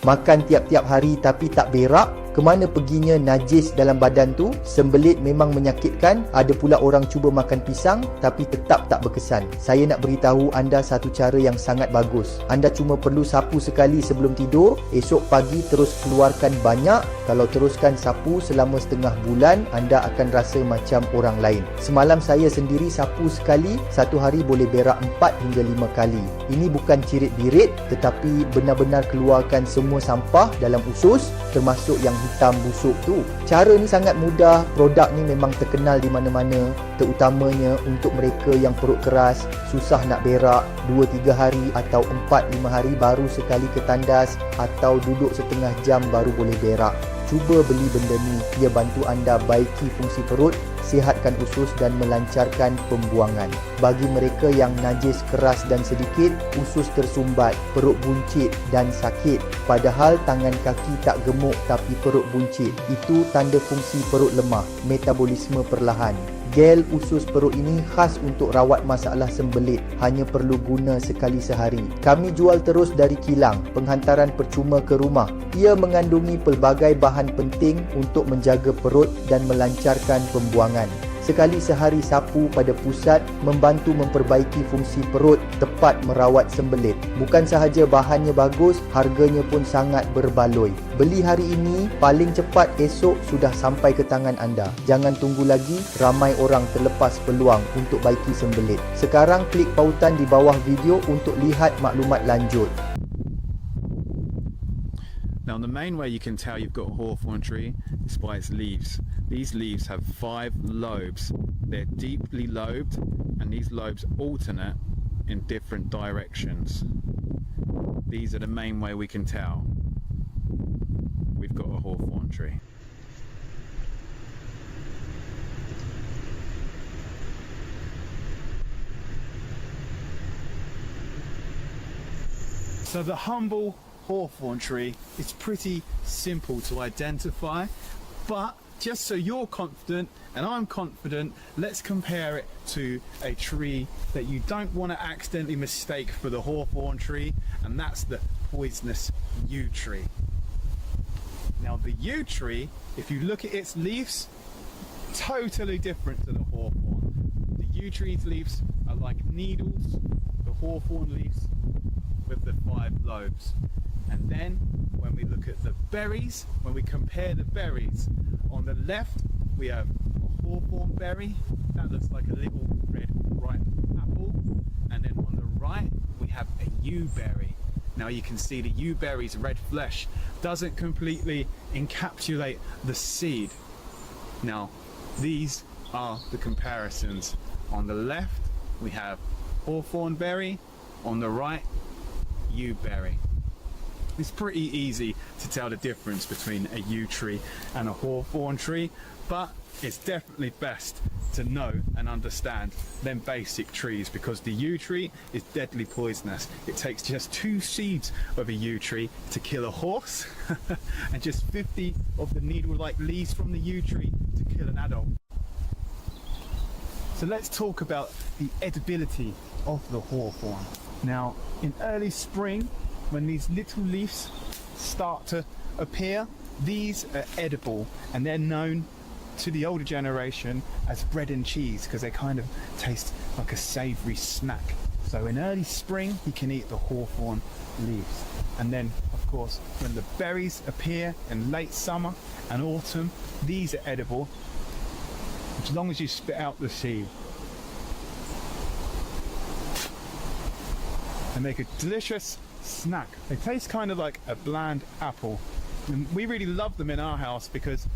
Makan tiap-tiap hari tapi tak berak, kemana perginya najis dalam badan tu? Sembelit memang menyakitkan. Ada pula orang cuba makan pisang tapi tetap tak berkesan. Saya nak beritahu anda satu cara yang sangat bagus. Anda cuma perlu sapu sekali sebelum tidur, esok pagi terus keluarkan banyak. Kalau teruskan sapu selama setengah bulan, anda akan rasa macam orang lain. Semalam saya sendiri sapu sekali, satu hari boleh berak 4 hingga 5 kali. Ini bukan cirit-birit, tetapi benar-benar keluarkan semua sampah dalam usus, termasuk yang hitam busuk tu. Cara ni sangat mudah, produk ni memang terkenal di mana-mana, terutamanya untuk mereka yang perut keras, susah nak berak 2-3 hari atau 4-5 hari baru sekali ke tandas, atau duduk setengah jam baru boleh berak. Cuba beli benda ni, ia bantu anda baiki fungsi perut, sihatkan usus dan melancarkan pembuangan. Bagi mereka yang najis keras dan sedikit, usus tersumbat, perut buncit dan sakit, padahal tangan kaki tak gemuk tapi perut buncit, itu tanda fungsi perut lemah, metabolisme perlahan. Gel usus perut ini khas untuk rawat masalah sembelit, hanya perlu guna sekali sehari. Kami jual terus dari kilang, penghantaran percuma ke rumah. Ia mengandungi pelbagai bahan penting untuk menjaga perut dan melancarkan pembuangan. Sekali sehari sapu pada pusat membantu memperbaiki fungsi perut, tepat merawat sembelit. Bukan sahaja bahannya bagus, harganya pun sangat berbaloi. Beli hari ini, paling cepat esok sudah sampai ke tangan anda. Jangan tunggu lagi, ramai orang terlepas peluang untuk baiki sembelit. Sekarang klik pautan di bawah video untuk lihat maklumat lanjut. Now, the main way you can tell you've got a hawthorn tree is by its leaves. These leaves have 5 lobes. They're deeply lobed, and these lobes alternate in different directions. These are the main way we can tell we've got a hawthorn tree. So the humble hawthorn tree is pretty simple to identify, but just so you're confident and I'm confident, let's compare it to a tree that you don't want to accidentally mistake for the hawthorn tree, and that's the poisonous yew tree. Now the yew tree, if you look at its leaves, totally different to the hawthorn. The yew tree's leaves are like needles, the hawthorn leaves with the 5 lobes. And then when we look at the berries, when we compare the berries, on the left we have a hawthorn berry, that looks like a little red ripe apple, and then on the right we have a yew berry. Now you can see the yew berry's red flesh doesn't completely encapsulate the seed. Now these are the comparisons. On the left we have hawthorn berry, on the right yew berry. It's pretty easy to tell the difference between a yew tree and a hawthorn tree, but it's definitely best to know and understand them basic trees, because the yew tree is deadly poisonous. It takes just 2 seeds of a yew tree to kill a horse and just 50 of the needle-like leaves from the yew tree to kill an adult. So let's talk about the edibility of the hawthorn. Now in early spring, when these little leaves start to appear, these are edible, and they're known to the older generation as bread and cheese because they kind of taste like a savoury snack. So in early spring you can eat the hawthorn leaves, and then of course when the berries appear in late summer and autumn, these are edible as long as you spit out the seed. They make a delicious snack. They taste kind of like a bland apple, and we really love them in our house because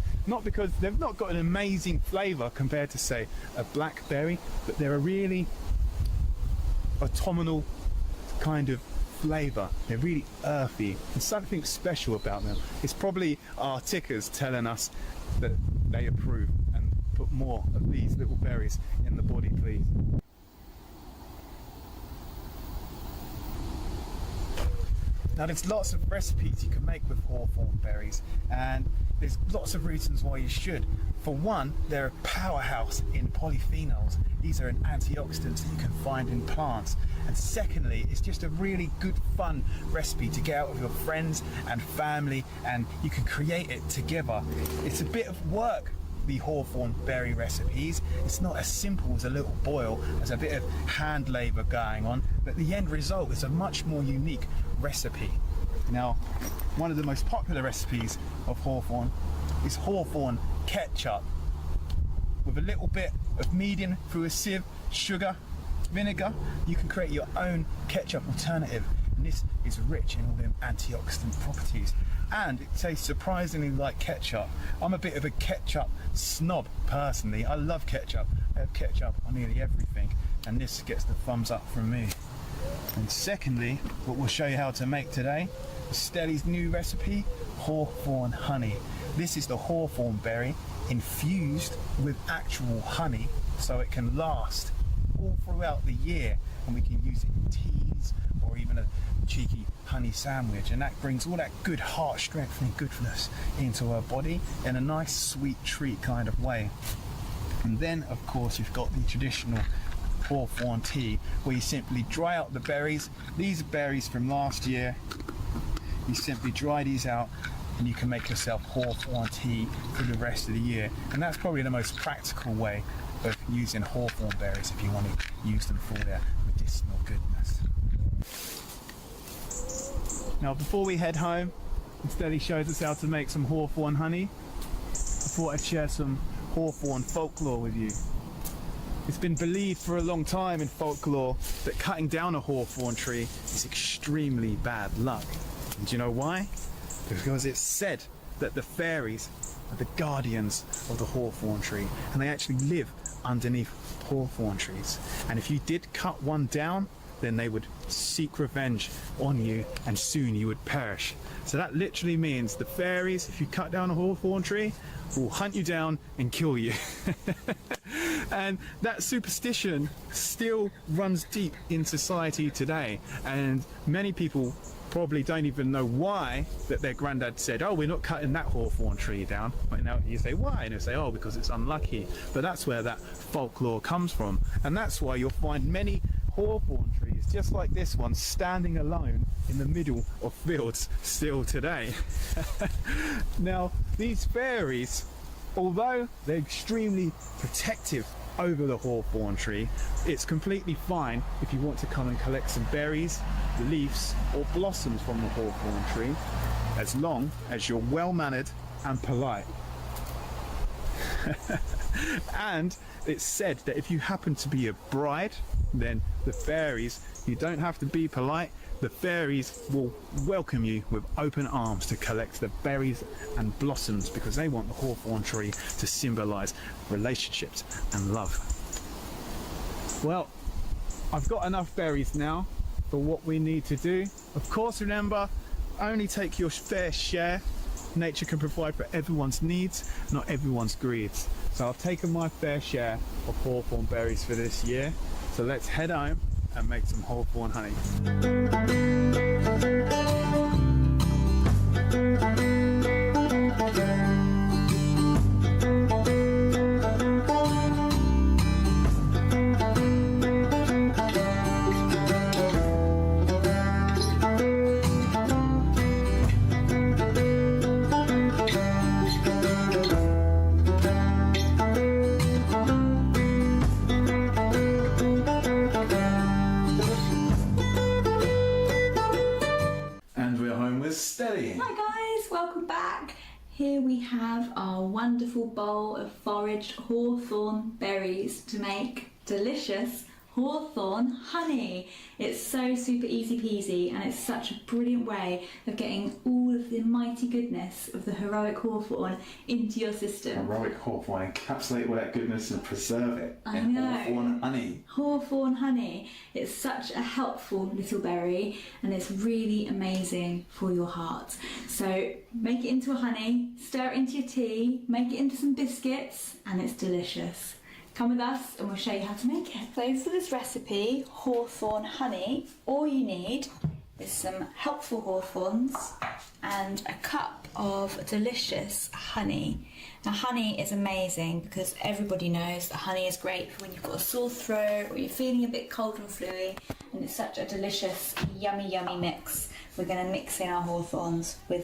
they've not got an amazing flavour compared to say a blackberry, but they're a really autumnal kind of flavour. They're really earthy. There's something special about them. It's probably our tickers telling us that they approve and put more of these little berries in the body, please. Now there's lots of recipes you can make with hawthorn berries, and there's lots of reasons why you should. For one, they're a powerhouse in polyphenols. These are an antioxidants that you can find in plants. And secondly, it's just a really good fun recipe to get out with your friends and family, and you can create it together. It's a bit of work, the hawthorn berry recipes. It's not as simple as a little boil. There's a bit of hand labour going on, but the end result is a much more unique recipe. Now, one of the most popular recipes of hawthorn is hawthorn ketchup. With a little bit of medium through a sieve, sugar, vinegar, you can create your own ketchup alternative. And this is rich in all them antioxidant properties. And it tastes surprisingly like ketchup. I'm a bit of a ketchup snob personally. I love ketchup. I have ketchup on nearly everything. And this gets the thumbs up from me. And secondly, what we'll show you how to make today is Stelly's new recipe, hawthorn honey. This is the hawthorn berry infused with actual honey so it can last all throughout the year, and we can use it in teas or even a cheeky honey sandwich, and that brings all that good heart strength and goodness into our body in a nice sweet treat kind of way. And then of course you've got the traditional hawthorn tea, where you simply dry out the berries. These are berries from last year. You simply dry these out and you can make yourself hawthorn tea for the rest of the year. And that's probably the most practical way of using hawthorn berries if you want to use them for their medicinal goodness. Now before we head home, instead he shows us how to make some hawthorn honey, I thought I'd share some hawthorn folklore with you. It's been believed for a long time in folklore that cutting down a hawthorn tree is extremely bad luck. And do you know why? Because it's said that the fairies are the guardians of the hawthorn tree, and they actually live underneath hawthorn trees. And if you did cut one down, then they would seek revenge on you, and soon you would perish. So that literally means the fairies, if you cut down a hawthorn tree, will hunt you down and kill you. And that superstition still runs deep in society today, and many people probably don't even know why that their granddad said, oh, we're not cutting that hawthorn tree down. But now you say, why? And they say, oh, because it's unlucky. But that's where that folklore comes from, and that's why you'll find many hawthorn trees just like this one standing alone in the middle of fields still today. Now these fairies, although they're extremely protective over the hawthorn tree, it's completely fine if you want to come and collect some berries, leaves or blossoms from the hawthorn tree, as long as you're well mannered and polite. And it's said that if you happen to be a bride, then the fairies, you don't have to be polite, the fairies will welcome you with open arms to collect the berries and blossoms, because they want the hawthorn tree to symbolise relationships and love. Well, I've got enough berries now for what we need to do. Of course, remember, only take your fair share. Nature can provide for everyone's needs, not everyone's greeds. So I've taken my fair share of hawthorn berries for this year. So let's head home and make some hawthorn honey. Stelly. Hi guys, welcome back. Here we have our wonderful bowl of foraged hawthorn berries to make delicious hawthorn honey. It's so super easy peasy, and it's such a brilliant way of getting all of the mighty goodness of the heroic hawthorn into your system. Heroic hawthorn, encapsulate all that goodness and preserve it in hawthorn honey. Hawthorn honey. It's such a helpful little berry, and it's really amazing for your heart. So make it into a honey, stir it into your tea, make it into some biscuits, and it's delicious. Come with us and we'll show you how to make it. So for this recipe, hawthorn honey, all you need with some helpful hawthorns and a cup of delicious honey. Now honey is amazing because everybody knows that honey is great for when you've got a sore throat or you're feeling a bit cold and fluey, and it's such a delicious, yummy mix. We're going to mix in our hawthorns with